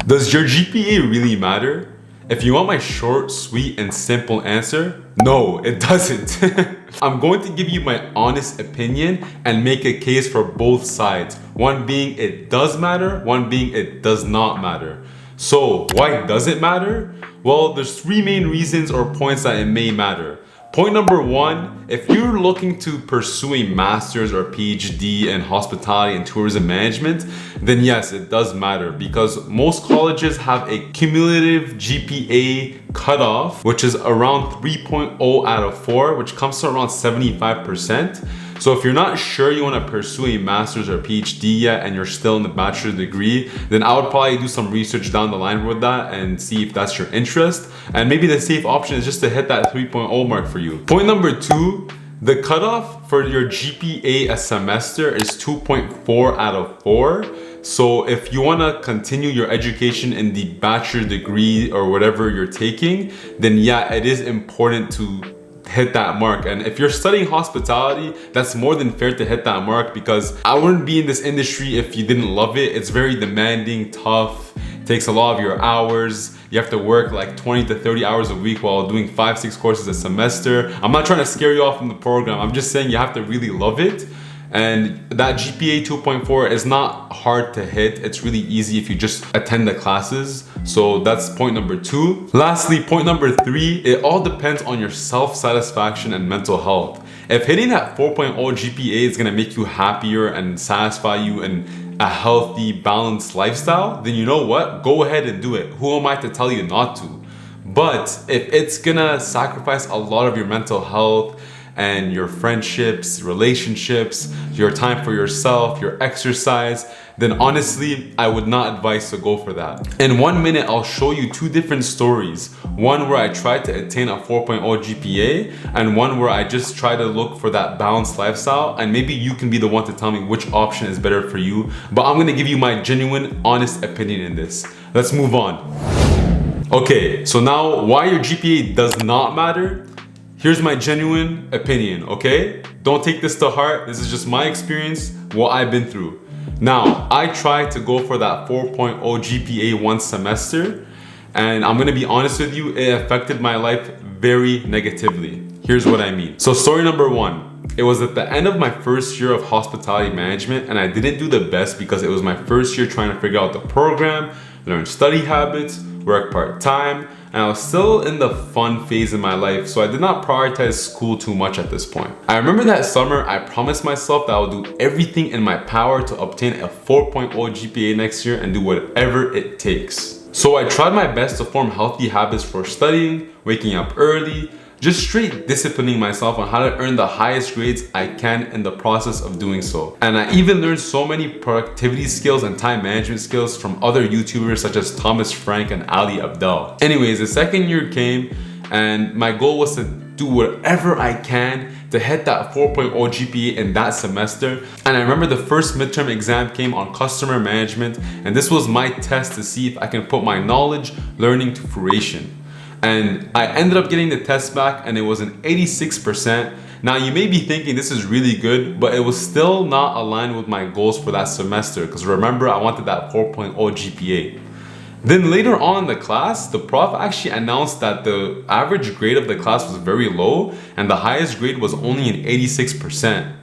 Does your GPA really matter? If you want my short, sweet, and simple answer, no, it doesn't. I'm going to give you my honest opinion and make a case for both sides. One being it does matter, one being it does not matter. So why does it matter? Well, there's three main reasons or points that it may matter. Point number one, if you're looking to pursue a master's or PhD in hospitality and tourism management, then yes, it does matter because most colleges have a cumulative GPA cutoff, which is around 3.0 out of 4, which comes to around 75%. So if you're not sure you want to pursue a master's or PhD yet and you're still in the bachelor's degree, then I would probably do some research down the line with that and see if that's your interest. And maybe the safe option is just to hit that 3.0 mark for you. Point number two, the cutoff for your GPA a semester is 2.4 out of 4. So if you want to continue your education in the bachelor degree or whatever you're taking, then yeah, it is important to hit that mark. And if you're studying hospitality, that's more than fair to hit that mark because I wouldn't be in this industry if you didn't love it. It's very demanding, tough, takes a lot of your hours. You have to work like 20 to 30 hours a week while doing 5-6 courses a semester. I'm not trying to scare you off from the program. I'm just saying you have to really love it. And that GPA 2.4 is not hard to hit. It's really easy if you just attend the classes. So that's point number two. Lastly, point number three, it all depends on your self-satisfaction and mental health. If hitting that 4.0 GPA is gonna make you happier and satisfy you in a healthy, balanced lifestyle, then you know what? Go ahead and do it. Who am I to tell you not to? But if it's gonna sacrifice a lot of your mental health and your friendships, relationships, your time for yourself, your exercise, then honestly, I would not advise to go for that. In 1 minute, I'll show you two different stories. One where I tried to attain a 4.0 GPA and one where I just try to look for that balanced lifestyle, and maybe you can be the one to tell me which option is better for you. But I'm gonna give you my genuine, honest opinion in this. Let's move on. Okay, so now why your GPA does not matter? Here's my genuine opinion, okay? Don't take this to heart. This is just my experience, what I've been through. Now, I tried to go for that 4.0 GPA one semester, and I'm gonna be honest with you, it affected my life very negatively. Here's what I mean. So story number one, it was at the end of my first year of hospitality management, and I didn't do the best because it was my first year trying to figure out the program, learn study habits, work part-time, and I was still in the fun phase in my life, so I did not prioritize school too much at this point. I remember that summer, I promised myself that I would do everything in my power to obtain a 4.0 GPA next year and do whatever it takes. So I tried my best to form healthy habits for studying, waking up early, just straight disciplining myself on how to earn the highest grades I can in the process of doing so. And I even learned so many productivity skills and time management skills from other YouTubers such as Thomas Frank and Ali Abdel. Anyways, the second year came and my goal was to do whatever I can to hit that 4.0 GPA in that semester. And I remember the first midterm exam came on customer management, and this was my test to see if I can put my knowledge, learning to fruition. And I ended up getting the test back and it was an 86%. Now you may be thinking this is really good, but it was still not aligned with my goals for that semester because remember, I wanted that 4.0 GPA. Then later on in the class, the prof actually announced that the average grade of the class was very low and the highest grade was only an 86%.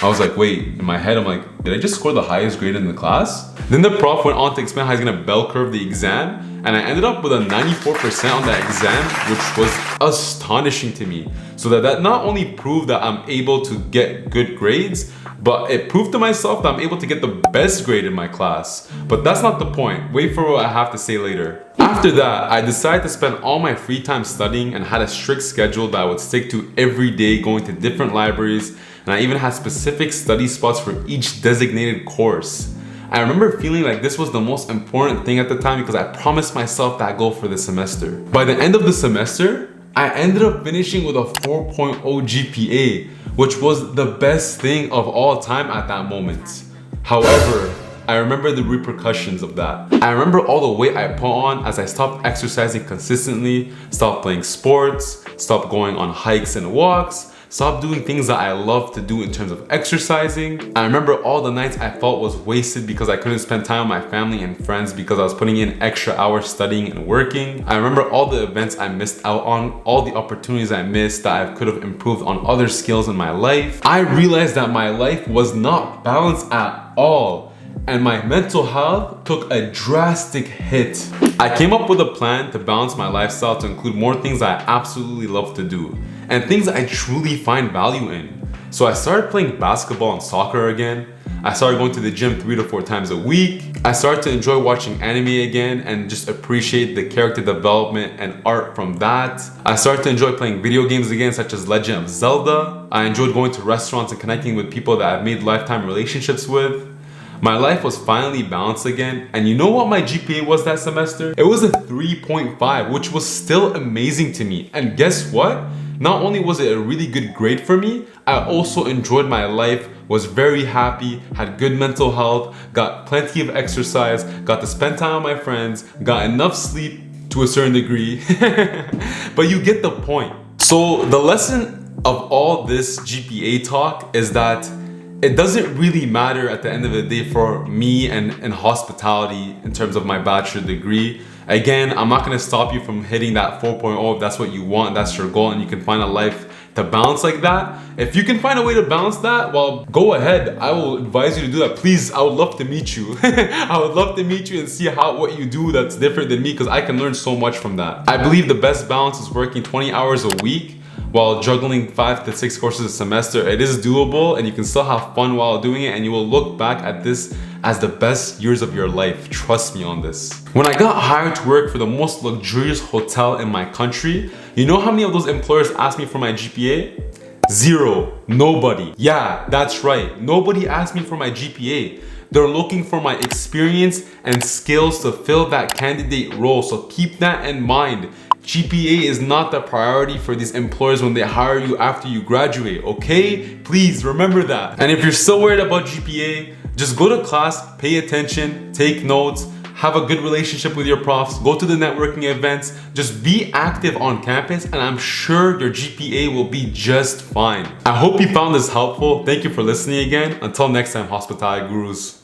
I was like, wait, in my head, I'm like, did I just score the highest grade in the class? Then the prof went on to explain how he's gonna bell curve the exam, and I ended up with a 94% on that exam, which was astonishing to me. So that not only proved that I'm able to get good grades, but it proved to myself that I'm able to get the best grade in my class. But that's not the point. Wait for what I have to say later. After that, I decided to spend all my free time studying and had a strict schedule that I would stick to every day, going to different libraries, and I even had specific study spots for each designated course. I remember feeling like this was the most important thing at the time because I promised myself that goal for the semester. By the end of the semester, I ended up finishing with a 4.0 GPA, which was the best thing of all time at that moment. However, I remember the repercussions of that. I remember all the weight I put on as I stopped exercising consistently, stopped playing sports, stopped going on hikes and walks, Stopped doing things that I love to do in terms of exercising. I remember all the nights I felt was wasted because I couldn't spend time with my family and friends because I was putting in extra hours studying and working. I remember all the events I missed out on, all the opportunities I missed that I could have improved on other skills in my life. I realized that my life was not balanced at all, and my mental health took a drastic hit. I came up with a plan to balance my lifestyle to include more things I absolutely love to do and things I truly find value in. So I started playing basketball and soccer again. I started going to the gym 3 to 4 times a week. I started to enjoy watching anime again and just appreciate the character development and art from that. I started to enjoy playing video games again, such as Legend of Zelda. I enjoyed going to restaurants and connecting with people that I've made lifetime relationships with. My life was finally balanced again, and you know what my GPA was that semester? It was a 3.5, which was still amazing to me. And guess what? Not only was it a really good grade for me, I also enjoyed my life, was very happy, had good mental health, got plenty of exercise, got to spend time with my friends, got enough sleep to a certain degree. But you get the point. So the lesson of all this GPA talk is that it doesn't really matter at the end of the day for me and hospitality in terms of my bachelor degree. Again, I'm not gonna stop you from hitting that 4.0 if that's what you want, that's your goal, and you can find a life to balance like that. If you can find a way to balance that, well, go ahead. I will advise you to do that. Please, I would love to meet you. I would love to meet you and see what you do that's different than me, because I can learn so much from that. I believe the best balance is working 20 hours a week while juggling 5 to 6 courses a semester. It is doable and you can still have fun while doing it, and you will look back at this as the best years of your life. Trust me on this. When I got hired to work for the most luxurious hotel in my country, you know how many of those employers asked me for my GPA? 0. Nobody. Yeah, that's right. Nobody asked me for my GPA. They're looking for my experience and skills to fill that candidate role. So keep that in mind. GPA is not the priority for these employers when they hire you after you graduate, okay? Please remember that. And if you're still worried about GPA, just go to class, pay attention, take notes, have a good relationship with your profs, go to the networking events, just be active on campus, and I'm sure your GPA will be just fine. I hope you found this helpful. Thank you for listening again. Until next time, hospitality gurus.